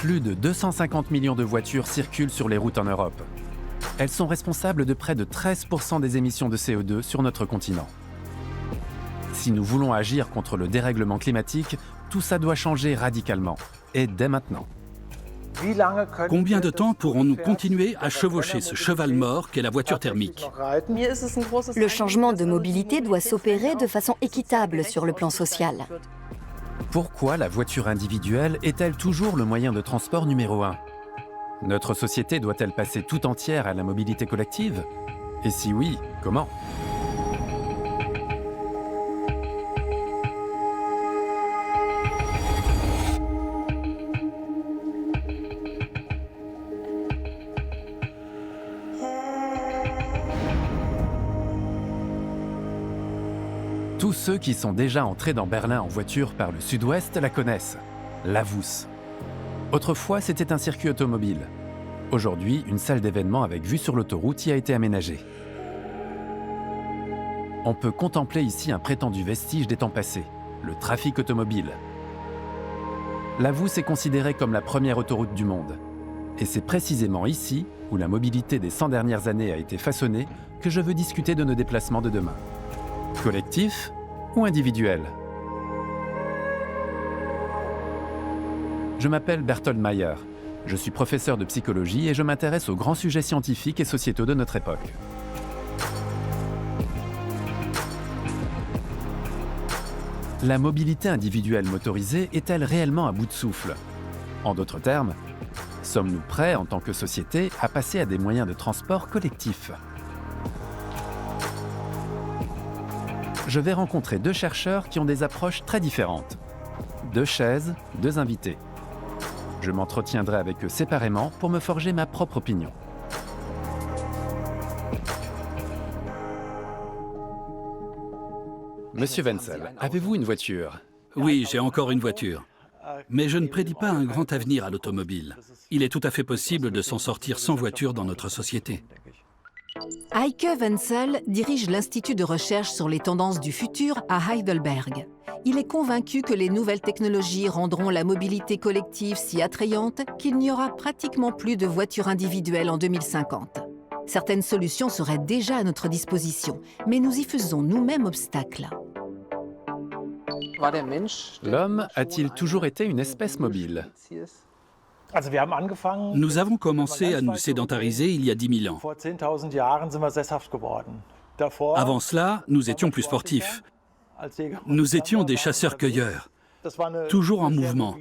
Plus de 250 millions de voitures circulent sur les routes en Europe. Elles sont responsables de près de 13% des émissions de CO2 sur notre continent. Si nous voulons agir contre le dérèglement climatique, tout ça doit changer radicalement, et dès maintenant. Combien de temps pourrons-nous continuer à chevaucher ce cheval mort qu'est la voiture thermique? Le changement de mobilité doit s'opérer de façon équitable sur le plan social. Pourquoi la voiture individuelle est-elle toujours le moyen de transport numéro 1? Notre société doit-elle passer tout entière à la mobilité collective? Et si oui, comment? Tous ceux qui sont déjà entrés dans Berlin en voiture par le sud-ouest la connaissent, l'Avus. Autrefois, c'était un circuit automobile. Aujourd'hui, une salle d'événements avec vue sur l'autoroute y a été aménagée. On peut contempler ici un prétendu vestige des temps passés, le trafic automobile. L'Avus est considérée comme la première autoroute du monde. Et c'est précisément ici, où la mobilité des 100 dernières années a été façonnée, que je veux discuter de nos déplacements de demain. Collectif ou individuel? Je m'appelle Berthold Meyer. Je suis professeur de psychologie et je m'intéresse aux grands sujets scientifiques et sociétaux de notre époque. La mobilité individuelle motorisée est-elle réellement à bout de souffle? En d'autres termes, sommes-nous prêts en tant que société à passer à des moyens de transport collectifs? Je vais rencontrer deux chercheurs qui ont des approches très différentes. Deux chaises, deux invités. Je m'entretiendrai avec eux séparément pour me forger ma propre opinion. Monsieur Wenzel, avez-vous une voiture? Oui, j'ai encore une voiture. Mais je ne prédis pas un grand avenir à l'automobile. Il est tout à fait possible de s'en sortir sans voiture dans notre société. Heike Wenzel dirige l'Institut de recherche sur les tendances du futur à Heidelberg. Il est convaincu que les nouvelles technologies rendront la mobilité collective si attrayante qu'il n'y aura pratiquement plus de voitures individuelles en 2050. Certaines solutions seraient déjà à notre disposition, mais nous y faisons nous-mêmes obstacle. L'homme a-t-il toujours été une espèce mobile? Nous avons commencé à nous sédentariser il y a 10 000 ans. Avant cela, nous étions plus sportifs. Nous étions des chasseurs-cueilleurs, toujours en mouvement.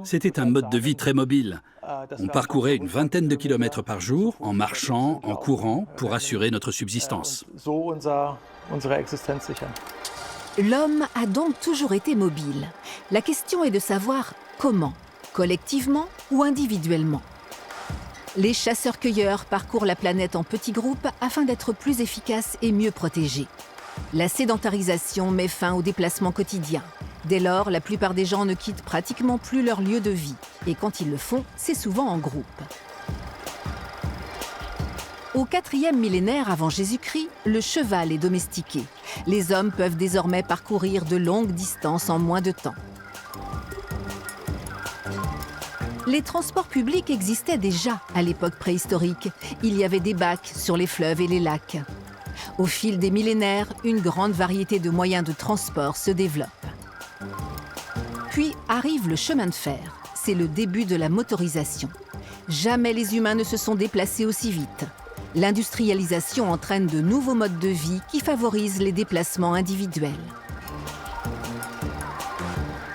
C'était un mode de vie très mobile. On parcourait une vingtaine de kilomètres par jour, en marchant, en courant, pour assurer notre subsistance. L'homme a donc toujours été mobile. La question est de savoir comment, collectivement ou individuellement. Les chasseurs-cueilleurs parcourent la planète en petits groupes afin d'être plus efficaces et mieux protégés. La sédentarisation met fin aux déplacements quotidiens. Dès lors, la plupart des gens ne quittent pratiquement plus leur lieu de vie. Et quand ils le font, c'est souvent en groupe. Au 4e millénaire avant Jésus-Christ, le cheval est domestiqué. Les hommes peuvent désormais parcourir de longues distances en moins de temps. Les transports publics existaient déjà à l'époque préhistorique. Il y avait des bacs sur les fleuves et les lacs. Au fil des millénaires, une grande variété de moyens de transport se développe. Puis arrive le chemin de fer. C'est le début de la motorisation. Jamais les humains ne se sont déplacés aussi vite. L'industrialisation entraîne de nouveaux modes de vie qui favorisent les déplacements individuels.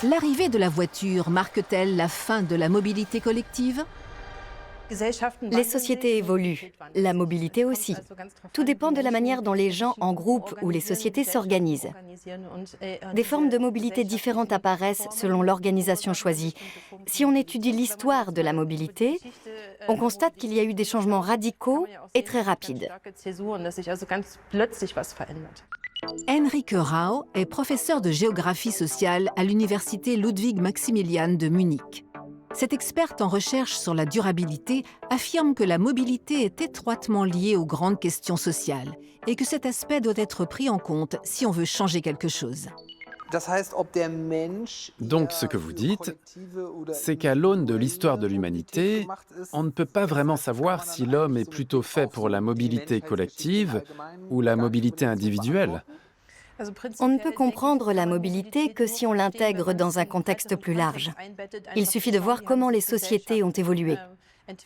L'arrivée de la voiture marque-t-elle la fin de la mobilité collective? Les sociétés évoluent, la mobilité aussi. Tout dépend de la manière dont les gens en groupe ou les sociétés s'organisent. Des formes de mobilité différentes apparaissent selon l'organisation choisie. Si on étudie l'histoire de la mobilité, on constate qu'il y a eu des changements radicaux et très rapides. Henrike Rau est professeur de géographie sociale à l'université Ludwig Maximilian de Munich. Cette experte en recherche sur la durabilité affirme que la mobilité est étroitement liée aux grandes questions sociales et que cet aspect doit être pris en compte si on veut changer quelque chose. Donc ce que vous dites, c'est qu'à l'aune de l'histoire de l'humanité, on ne peut pas vraiment savoir si l'homme est plutôt fait pour la mobilité collective ou la mobilité individuelle. On ne peut comprendre la mobilité que si on l'intègre dans un contexte plus large. Il suffit de voir comment les sociétés ont évolué,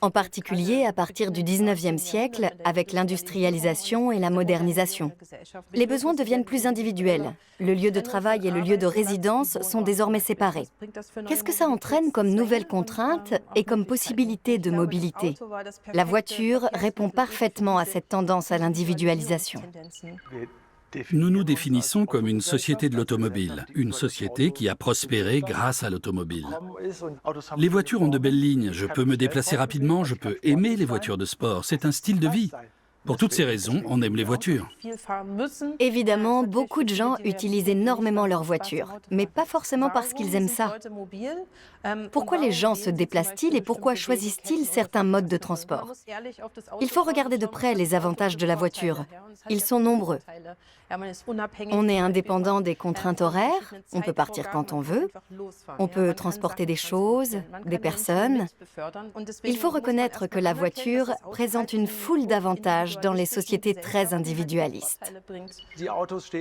en particulier à partir du 19e siècle avec l'industrialisation et la modernisation. Les besoins deviennent plus individuels. Le lieu de travail et le lieu de résidence sont désormais séparés. Qu'est-ce que ça entraîne comme nouvelles contraintes et comme possibilité de mobilité? La voiture répond parfaitement à cette tendance à l'individualisation. Nous nous définissons comme une société de l'automobile, une société qui a prospéré grâce à l'automobile. Les voitures ont de belles lignes, je peux me déplacer rapidement, je peux aimer les voitures de sport, c'est un style de vie. Pour toutes ces raisons, on aime les voitures. Évidemment, beaucoup de gens utilisent énormément leur voiture, mais pas forcément parce qu'ils aiment ça. Pourquoi les gens se déplacent-ils et pourquoi choisissent-ils certains modes de transport? Il faut regarder de près les avantages de la voiture. Ils sont nombreux. On est indépendant des contraintes horaires, on peut partir quand on veut, on peut transporter des choses, des personnes. Il faut reconnaître que la voiture présente une foule d'avantages dans les sociétés très individualistes.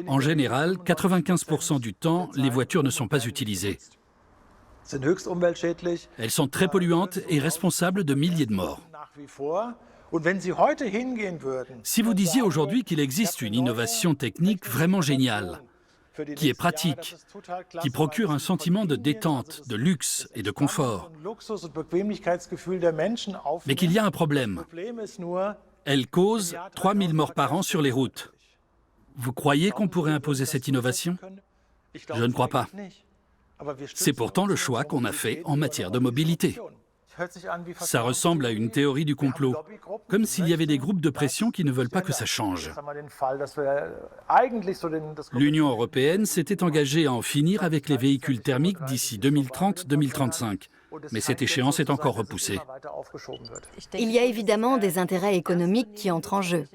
En général, 95% du temps, les voitures ne sont pas utilisées. Elles sont très polluantes et responsables de milliers de morts. Si vous disiez aujourd'hui qu'il existe une innovation technique vraiment géniale, qui est pratique, qui procure un sentiment de détente, de luxe et de confort, mais qu'il y a un problème, elle cause 3000 morts par an sur les routes. Vous croyez qu'on pourrait imposer cette innovation? Je ne crois pas. C'est pourtant le choix qu'on a fait en matière de mobilité. Ça ressemble à une théorie du complot, comme s'il y avait des groupes de pression qui ne veulent pas que ça change. L'Union européenne s'était engagée à en finir avec les véhicules thermiques d'ici 2030-2035, mais cette échéance est encore repoussée. Il y a évidemment des intérêts économiques qui entrent en jeu.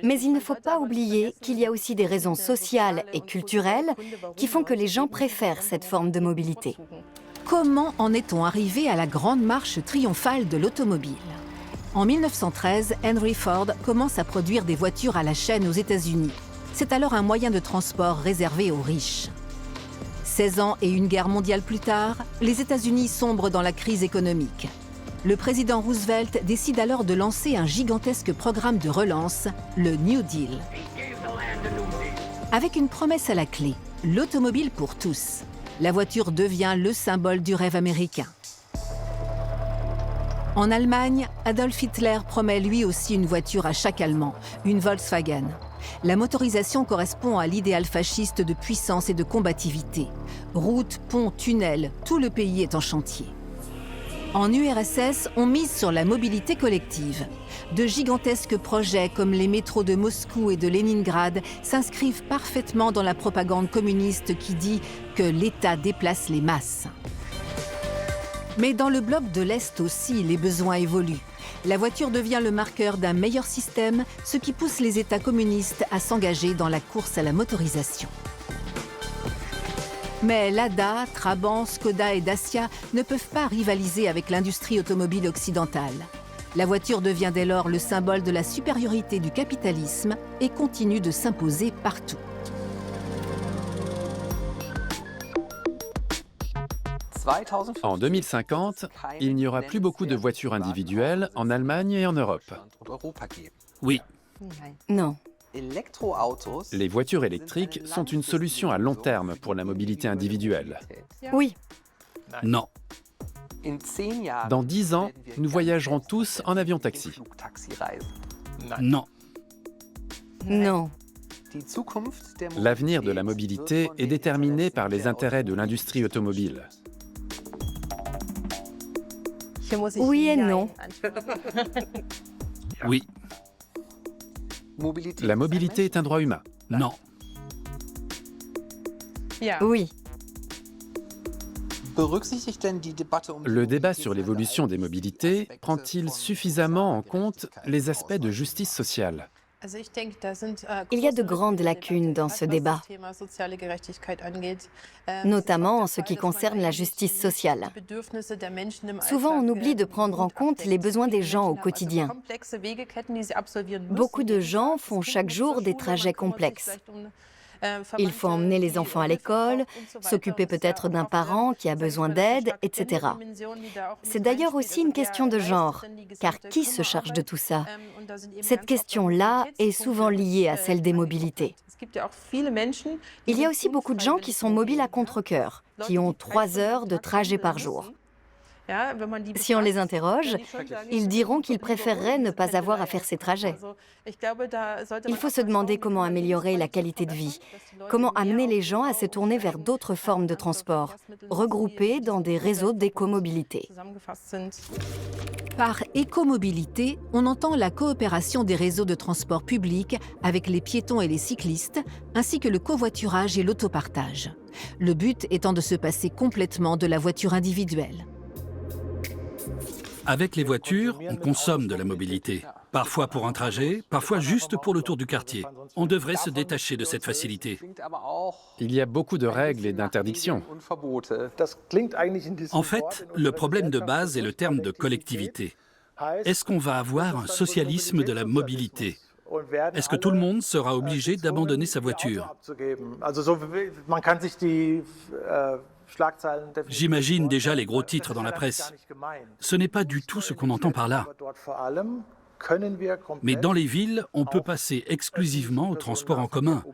Mais il ne faut pas oublier qu'il y a aussi des raisons sociales et culturelles qui font que les gens préfèrent cette forme de mobilité. Comment en est-on arrivé à la grande marche triomphale de l'automobile? En 1913, Henry Ford commence à produire des voitures à la chaîne aux États-Unis. C'est alors un moyen de transport réservé aux riches. 16 ans et une guerre mondiale plus tard, les États-Unis sombrent dans la crise économique. Le président Roosevelt décide alors de lancer un gigantesque programme de relance, le New Deal. Avec une promesse à la clé, l'automobile pour tous. La voiture devient le symbole du rêve américain. En Allemagne, Adolf Hitler promet lui aussi une voiture à chaque Allemand, une Volkswagen. La motorisation correspond à l'idéal fasciste de puissance et de combativité. Routes, ponts, tunnels, tout le pays est en chantier. En URSS, on mise sur la mobilité collective. De gigantesques projets comme les métros de Moscou et de Leningrad s'inscrivent parfaitement dans la propagande communiste qui dit que l'État déplace les masses. Mais dans le bloc de l'Est aussi, les besoins évoluent. La voiture devient le marqueur d'un meilleur système, ce qui pousse les États communistes à s'engager dans la course à la motorisation. Mais Lada, Trabant, Skoda et Dacia ne peuvent pas rivaliser avec l'industrie automobile occidentale. La voiture devient dès lors le symbole de la supériorité du capitalisme et continue de s'imposer partout. En 2050, il n'y aura plus beaucoup de voitures individuelles en Allemagne et en Europe. Oui. Non. Les voitures électriques sont une solution à long terme pour la mobilité individuelle. Oui. Non. Dans 10 ans, nous voyagerons tous en avion-taxi. Non. Non. L'avenir de la mobilité est déterminé par les intérêts de l'industrie automobile. Oui et non. Oui. La mobilité est un droit humain. Non. Oui. Le débat sur l'évolution des mobilités prend-il suffisamment en compte les aspects de justice sociale? Il y a de grandes lacunes dans ce débat, notamment en ce qui concerne la justice sociale. Souvent, on oublie de prendre en compte les besoins des gens au quotidien. Beaucoup de gens font chaque jour des trajets complexes. Il faut emmener les enfants à l'école, s'occuper peut-être d'un parent qui a besoin d'aide, etc. C'est d'ailleurs aussi une question de genre, car qui se charge de tout ça? Cette question-là est souvent liée à celle des mobilités. Il y a aussi beaucoup de gens qui sont mobiles à contre-cœur, qui ont 3 heures de trajet par jour. Si on les interroge, ils diront qu'ils préféreraient ne pas avoir à faire ces trajets. Il faut se demander comment améliorer la qualité de vie, comment amener les gens à se tourner vers d'autres formes de transport, regroupées dans des réseaux d'écomobilité. Par écomobilité, on entend la coopération des réseaux de transport public avec les piétons et les cyclistes, ainsi que le covoiturage et l'autopartage. Le but étant de se passer complètement de la voiture individuelle. Avec les voitures, on consomme de la mobilité. Parfois pour un trajet, parfois juste pour le tour du quartier. On devrait se détacher de cette facilité. Il y a beaucoup de règles et d'interdictions. En fait, le problème de base est le terme de collectivité. Est-ce qu'on va avoir un socialisme de la mobilité ? Est-ce que tout le monde sera obligé d'abandonner sa voiture ? J'imagine déjà les gros titres dans la presse. Ce n'est pas du tout ce qu'on entend par là. Mais dans les villes, on peut passer exclusivement au transport en commun.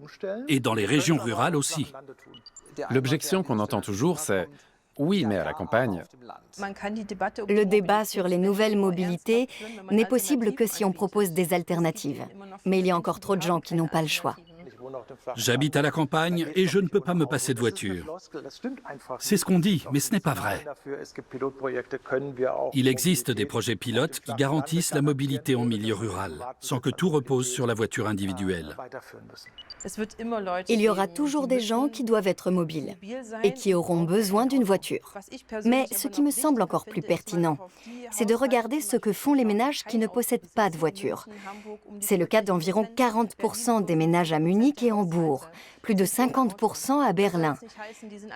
Et dans les régions rurales aussi. L'objection qu'on entend toujours, c'est « oui, mais à la campagne ». Le débat sur les nouvelles mobilités n'est possible que si on propose des alternatives. Mais il y a encore trop de gens qui n'ont pas le choix. J'habite à la campagne et je ne peux pas me passer de voiture. C'est ce qu'on dit, mais ce n'est pas vrai. Il existe des projets pilotes qui garantissent la mobilité en milieu rural, sans que tout repose sur la voiture individuelle. Il y aura toujours des gens qui doivent être mobiles et qui auront besoin d'une voiture. Mais ce qui me semble encore plus pertinent, c'est de regarder ce que font les ménages qui ne possèdent pas de voiture. C'est le cas d'environ 40% des ménages à Munich et Hambourg, plus de 50% à Berlin.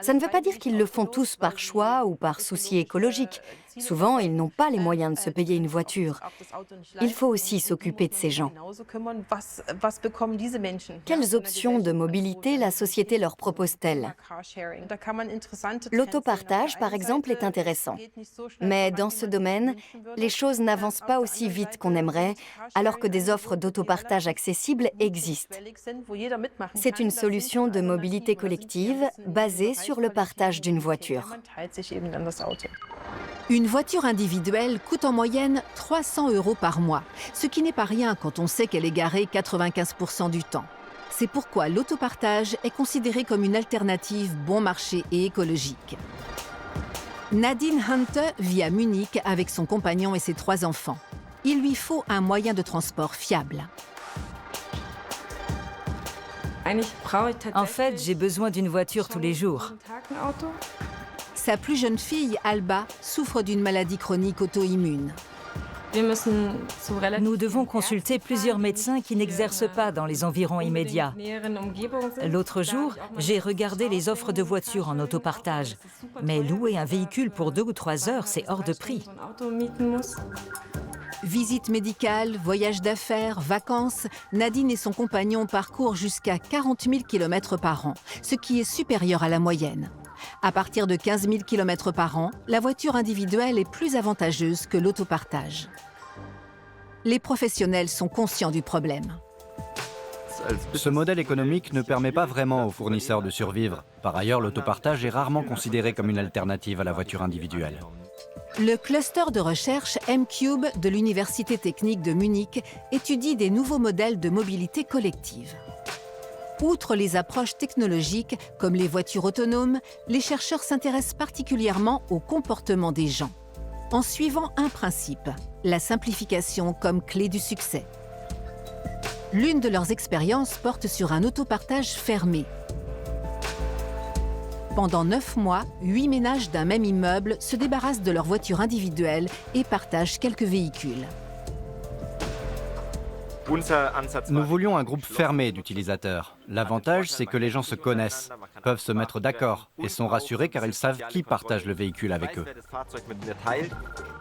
Ça ne veut pas dire qu'ils le font tous par choix ou par souci écologique. Souvent, ils n'ont pas les moyens de se payer une voiture. Il faut aussi s'occuper de ces gens. Quelles options de mobilité la société leur propose-t-elle? L'autopartage, par exemple, est intéressant. Mais dans ce domaine, les choses n'avancent pas aussi vite qu'on aimerait, alors que des offres d'autopartage accessibles existent. C'est une solution de mobilité collective basée sur le partage d'une voiture. Une voiture individuelle coûte en moyenne 300 € par mois, ce qui n'est pas rien quand on sait qu'elle est garée 95% du temps. C'est pourquoi l'autopartage est considéré comme une alternative bon marché et écologique. Nadine Hunte vit à Munich avec son compagnon et ses 3 enfants. Il lui faut un moyen de transport fiable. En fait, j'ai besoin d'une voiture tous les jours. Sa plus jeune fille, Alba, souffre d'une maladie chronique auto-immune. Nous devons consulter plusieurs médecins qui n'exercent pas dans les environs immédiats. L'autre jour, j'ai regardé les offres de voitures en autopartage. Mais louer un véhicule pour 2 ou 3 heures, c'est hors de prix. Visites médicales, voyages d'affaires, vacances, Nadine et son compagnon parcourent jusqu'à 40 000 km par an, ce qui est supérieur à la moyenne. À partir de 15 000 km par an, la voiture individuelle est plus avantageuse que l'autopartage. Les professionnels sont conscients du problème. Ce modèle économique ne permet pas vraiment aux fournisseurs de survivre. Par ailleurs, l'autopartage est rarement considéré comme une alternative à la voiture individuelle. Le cluster de recherche M-Cube de l'Université technique de Munich étudie des nouveaux modèles de mobilité collective. Outre les approches technologiques, comme les voitures autonomes, les chercheurs s'intéressent particulièrement au comportement des gens, en suivant un principe, la simplification comme clé du succès. L'une de leurs expériences porte sur un autopartage fermé. Pendant 9 mois, 8 ménages d'un même immeuble se débarrassent de leur voiture individuelle et partagent quelques véhicules. Nous voulions un groupe fermé d'utilisateurs. L'avantage, c'est que les gens se connaissent, peuvent se mettre d'accord et sont rassurés car ils savent qui partage le véhicule avec eux.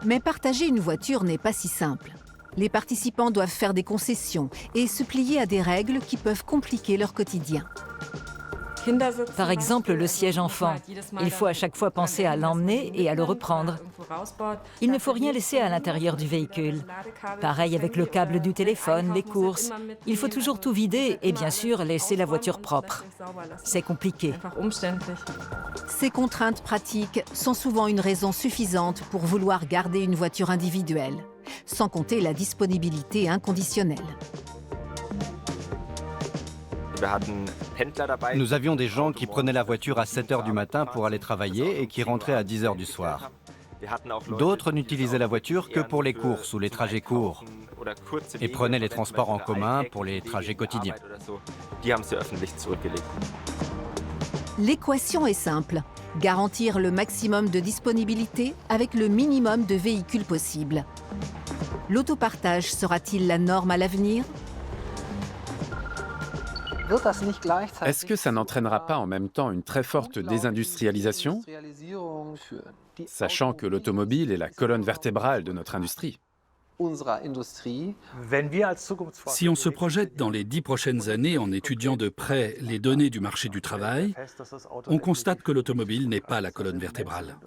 Mais partager une voiture n'est pas si simple. Les participants doivent faire des concessions et se plier à des règles qui peuvent compliquer leur quotidien. Par exemple, le siège enfant. Il faut à chaque fois penser à l'emmener et à le reprendre. Il ne faut rien laisser à l'intérieur du véhicule. Pareil avec le câble du téléphone, les courses. Il faut toujours tout vider et bien sûr laisser la voiture propre. C'est compliqué. Ces contraintes pratiques sont souvent une raison suffisante pour vouloir garder une voiture individuelle, sans compter la disponibilité inconditionnelle. Nous avions des gens qui prenaient la voiture à 7 h du matin pour aller travailler et qui rentraient à 10 h du soir. D'autres n'utilisaient la voiture que pour les courses ou les trajets courts et prenaient les transports en commun pour les trajets quotidiens. L'équation est simple. Garantir le maximum de disponibilité avec le minimum de véhicules possible. L'autopartage sera-t-il la norme à l'avenir ? Est-ce que ça n'entraînera pas en même temps une très forte désindustrialisation, sachant que l'automobile est la colonne vertébrale de notre industrie ? Si on se projette dans les 10 prochaines années en étudiant de près les données du marché du travail, on constate que l'automobile n'est pas la colonne vertébrale.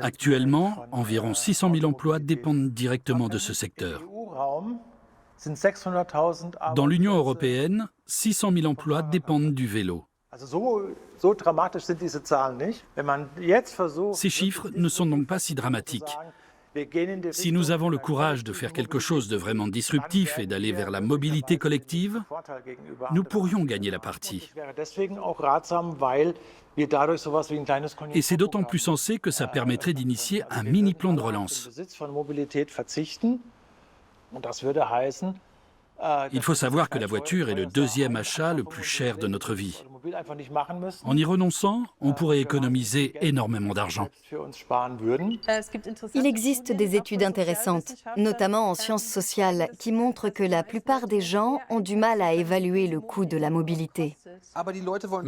Actuellement, environ 600 000 emplois dépendent directement de ce secteur. Dans l'Union européenne, 600 000 emplois dépendent du vélo. Ces chiffres ne sont donc pas si dramatiques. Si nous avons le courage de faire quelque chose de vraiment disruptif et d'aller vers la mobilité collective, nous pourrions gagner la partie. Et c'est d'autant plus sensé que ça permettrait d'initier un mini-plan de relance. Il faut savoir que la voiture est le deuxième achat le plus cher de notre vie. En y renonçant, on pourrait économiser énormément d'argent. Il existe des études intéressantes, notamment en sciences sociales, qui montrent que la plupart des gens ont du mal à évaluer le coût de la mobilité.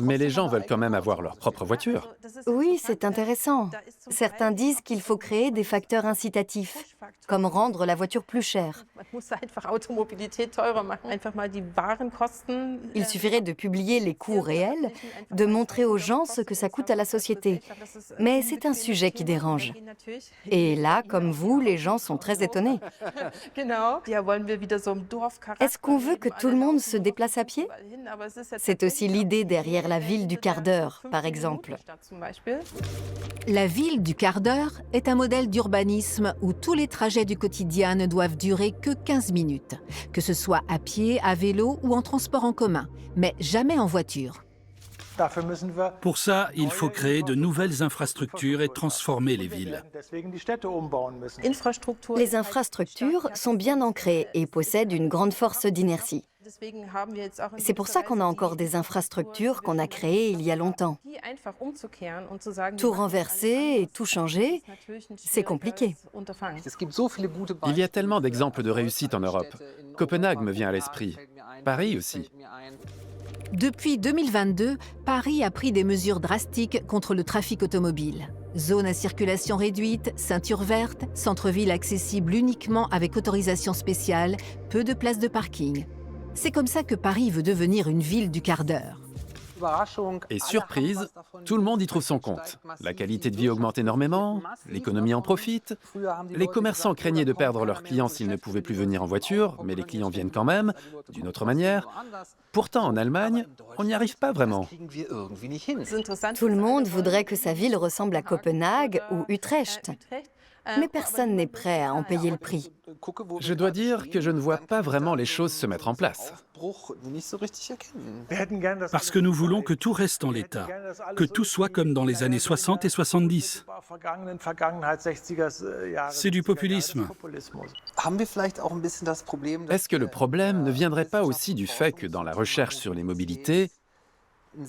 Mais les gens veulent quand même avoir leur propre voiture. Oui, c'est intéressant. Certains disent qu'il faut créer des facteurs incitatifs, comme rendre la voiture plus chère. Il suffirait de publier les coûts réels, de montrer aux gens ce que ça coûte à la société. Mais c'est un sujet qui dérange. Et là, comme vous, les gens sont très étonnés. Est-ce qu'on veut que tout le monde se déplace à pied ? C'est aussi l'idée derrière la ville du quart d'heure, par exemple. La ville du quart d'heure est un modèle d'urbanisme où tous les trajets du quotidien ne doivent durer que 15 minutes, que ce soit à pied, à vélo ou en transport en commun, mais jamais en voiture. Pour ça, il faut créer de nouvelles infrastructures et transformer les villes. Les infrastructures sont bien ancrées et possèdent une grande force d'inertie. C'est pour ça qu'on a encore des infrastructures qu'on a créées il y a longtemps. Tout renverser et tout changer, c'est compliqué. Il y a tellement d'exemples de réussite en Europe. Copenhague me vient à l'esprit. Paris aussi. Depuis 2022, Paris a pris des mesures drastiques contre le trafic automobile. Zone à circulation réduite, ceinture verte, centre-ville accessible uniquement avec autorisation spéciale, peu de places de parking. C'est comme ça que Paris veut devenir une ville du quart d'heure. Et surprise, tout le monde y trouve son compte. La qualité de vie augmente énormément, l'économie en profite. Les commerçants craignaient de perdre leurs clients s'ils ne pouvaient plus venir en voiture, mais les clients viennent quand même, d'une autre manière. Pourtant, en Allemagne, on n'y arrive pas vraiment. Tout le monde voudrait que sa ville ressemble à Copenhague ou Utrecht. Mais personne n'est prêt à en payer le prix. Je dois dire que je ne vois pas vraiment les choses se mettre en place. Parce que nous voulons que tout reste en l'état, que tout soit comme dans les années 60 et 70. C'est du populisme. Est-ce que le problème ne viendrait pas aussi du fait que dans la recherche sur les mobilités,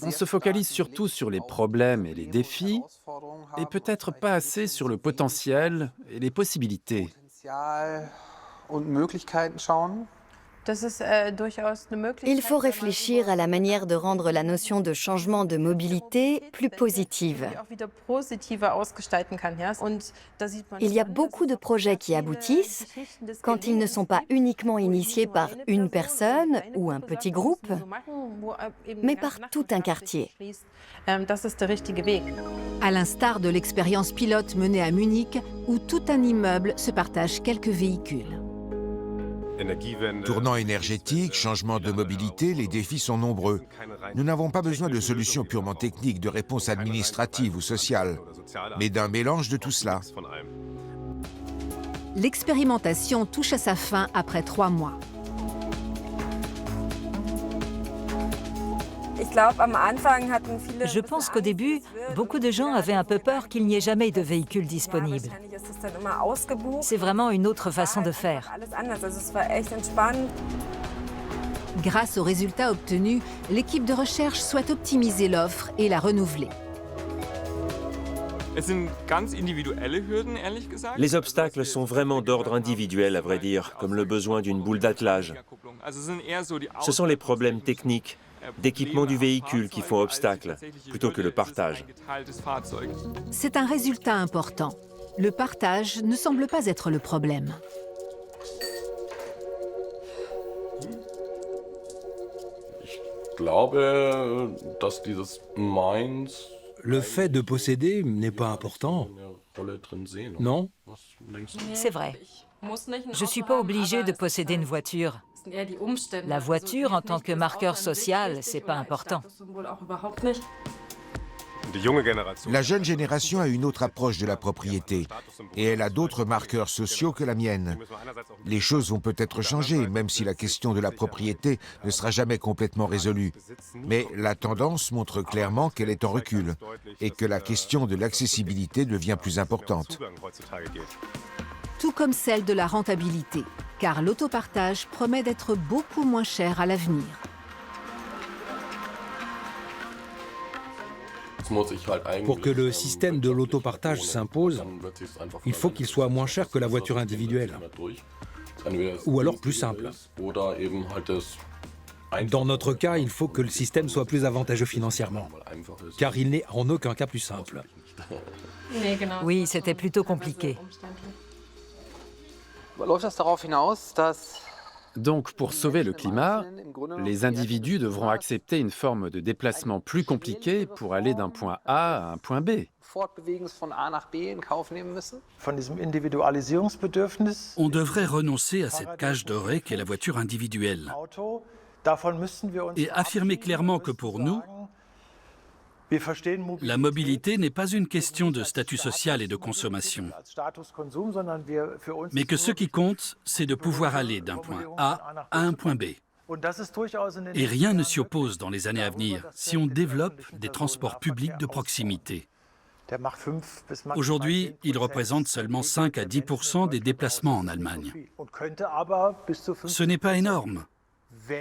on se focalise surtout sur les problèmes et les défis, et peut-être pas assez sur le potentiel et les possibilités? Il faut réfléchir à la manière de rendre la notion de changement de mobilité plus positive. Il y a beaucoup de projets qui aboutissent quand ils ne sont pas uniquement initiés par une personne ou un petit groupe, mais par tout un quartier. À l'instar de l'expérience pilote menée à Munich, où tout un immeuble se partage quelques véhicules. Tournant énergétique, changement de mobilité, les défis sont nombreux. Nous n'avons pas besoin de solutions purement techniques, de réponses administratives ou sociales, mais d'un mélange de tout cela. L'expérimentation touche à sa fin après 3 mois. Je pense qu'au début, beaucoup de gens avaient un peu peur qu'il n'y ait jamais de véhicules disponibles. C'est vraiment une autre façon de faire. Grâce aux résultats obtenus, l'équipe de recherche souhaite optimiser l'offre et la renouveler. Les obstacles sont vraiment d'ordre individuel, à vrai dire, comme le besoin d'une boule d'attelage. Ce sont les problèmes techniques, d'équipement du véhicule qui font obstacle, plutôt que le partage. C'est un résultat important. Le partage ne semble pas être le problème. Le fait de posséder n'est pas important. Non? C'est vrai. Je ne suis pas obligée de posséder une voiture. La voiture, en tant que marqueur social, c'est pas important. La jeune génération a une autre approche de la propriété et elle a d'autres marqueurs sociaux que la mienne. Les choses vont peut-être changer, même si la question de la propriété ne sera jamais complètement résolue. Mais la tendance montre clairement qu'elle est en recul et que la question de l'accessibilité devient plus importante. Tout comme celle de la rentabilité, car l'autopartage promet d'être beaucoup moins cher à l'avenir. Pour que le système de l'autopartage s'impose, il faut qu'il soit moins cher que la voiture individuelle. Ou alors plus simple. Dans notre cas, il faut que le système soit plus avantageux financièrement, car il n'est en aucun cas plus simple. Oui, c'était plutôt compliqué. Donc, pour sauver le climat, les individus devront accepter une forme de déplacement plus compliquée pour aller d'un point A à un point B. On devrait renoncer à cette cage dorée qu'est la voiture individuelle et affirmer clairement que pour nous, la mobilité n'est pas une question de statut social et de consommation, mais que ce qui compte, c'est de pouvoir aller d'un point A à un point B. Et rien ne s'y oppose dans les années à venir si on développe des transports publics de proximité. Aujourd'hui, ils représentent seulement 5 à 10% des déplacements en Allemagne. Ce n'est pas énorme.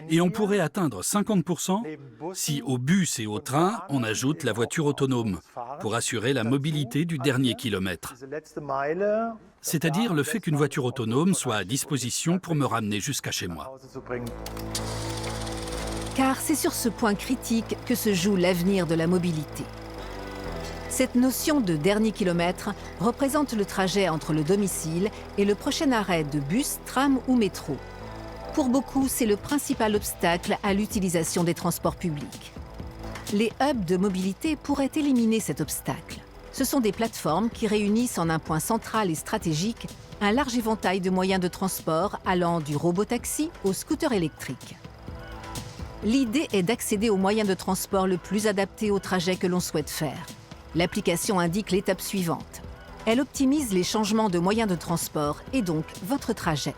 Et on pourrait atteindre 50% si aux bus et aux trains, on ajoute la voiture autonome pour assurer la mobilité du dernier kilomètre. C'est-à-dire le fait qu'une voiture autonome soit à disposition pour me ramener jusqu'à chez moi. Car c'est sur ce point critique que se joue l'avenir de la mobilité. Cette notion de dernier kilomètre représente le trajet entre le domicile et le prochain arrêt de bus, tram ou métro. Pour beaucoup, c'est le principal obstacle à l'utilisation des transports publics. Les hubs de mobilité pourraient éliminer cet obstacle. Ce sont des plateformes qui réunissent en un point central et stratégique un large éventail de moyens de transport allant du robotaxi au scooter électrique. L'idée est d'accéder au moyen de transport le plus adapté au trajet que l'on souhaite faire. L'application indique l'étape suivante. Elle optimise les changements de moyens de transport et donc votre trajet.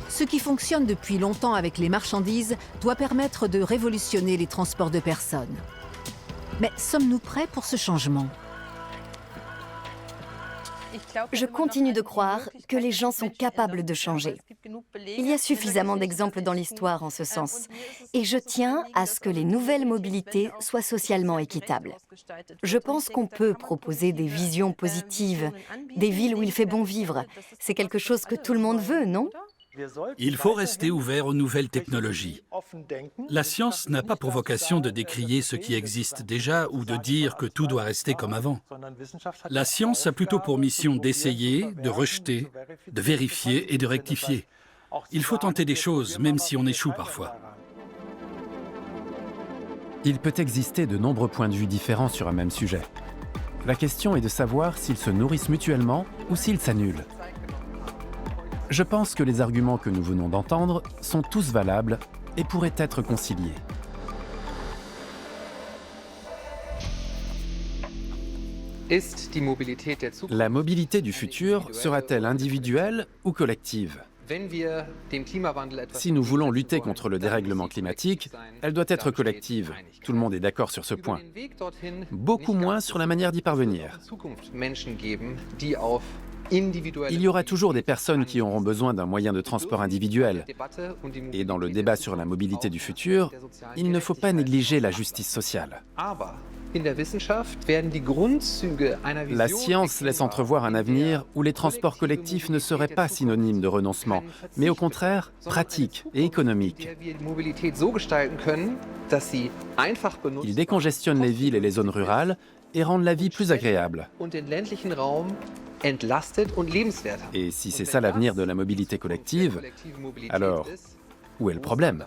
Ce qui fonctionne depuis longtemps avec les marchandises doit permettre de révolutionner les transports de personnes. Mais sommes-nous prêts pour ce changement ? Je continue de croire que les gens sont capables de changer. Il y a suffisamment d'exemples dans l'histoire en ce sens. Et je tiens à ce que les nouvelles mobilités soient socialement équitables. Je pense qu'on peut proposer des visions positives, des villes où il fait bon vivre. C'est quelque chose que tout le monde veut, non ? Il faut rester ouvert aux nouvelles technologies. La science n'a pas pour vocation de décrier ce qui existe déjà ou de dire que tout doit rester comme avant. La science a plutôt pour mission d'essayer, de rejeter, de vérifier et de rectifier. Il faut tenter des choses, même si on échoue parfois. Il peut exister de nombreux points de vue différents sur un même sujet. La question est de savoir s'ils se nourrissent mutuellement ou s'ils s'annulent. Je pense que les arguments que nous venons d'entendre sont tous valables et pourraient être conciliés. La mobilité du futur sera-t-elle individuelle ou collective ? Si nous voulons lutter contre le dérèglement climatique, elle doit être collective. Tout le monde est d'accord sur ce point. Beaucoup moins sur la manière d'y parvenir. Il y aura toujours des personnes qui auront besoin d'un moyen de transport individuel. Et dans le débat sur la mobilité du futur, il ne faut pas négliger la justice sociale. La science laisse entrevoir un avenir où les transports collectifs ne seraient pas synonymes de renoncement, mais au contraire pratiques et économiques. Ils décongestionnent les villes et les zones rurales et rendent la vie plus agréable. Et si c'est ça l'avenir de la mobilité collective, alors où est le problème ?